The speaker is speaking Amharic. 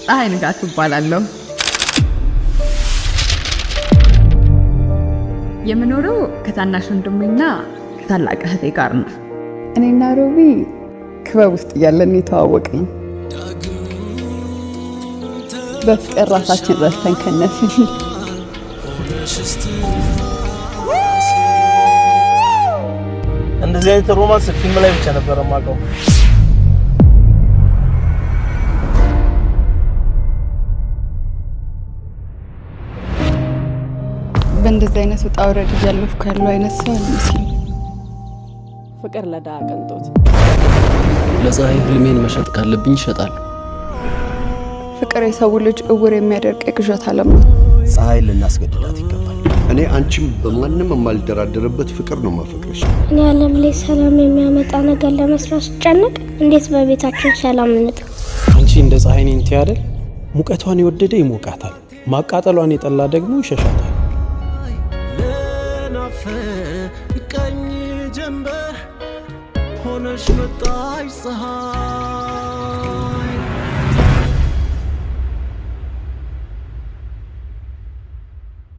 ፀሐይ ንጋቱ እባላለሁ። የምኖረው ከታናሽ ወንድሜና ከታላቅ እህቴ ጋር ነው። እኔና ሮቢ ክበብ ውስጥ እያለን የተዋወቅን በፍቅር ራሳችን ረስተን ከነፊል እንደዚህ አይነት ሮማንስ ፊልም ላይ ብቻ ነበር የማውቀው። በእንደዚህ አይነት ውጣ ውረድ እያለፍኩ ያለው አይነት ሰው አይመስልም። ፍቅር ለዳር ቀንጦት ለፀሐይ ህልሜን መሸጥ ካለብኝ እሸጣለሁ። ፍቅር የሰው ልጅ እውር የሚያደርግ የግዠት ዓለም ነው። ፀሐይ ልናስገድዳት ይገባል። እኔ አንቺም በማንም የማልደራደርበት ፍቅር ነው ማፈቅርሽ። እኔ ዓለም ላይ ሰላም የሚያመጣ ነገር ለመስራት ስጨነቅ እንዴት በቤታችን ሰላም እንጣ? አንቺ እንደ ፀሐይ ነኝ አይደል? ሙቀቷን የወደደ ይሞቃታል፣ ማቃጠሏን የጠላ ደግሞ ይሸሻታል። ቀኝ ጀንበር ሆነሽ መጣሽ ፀሐይ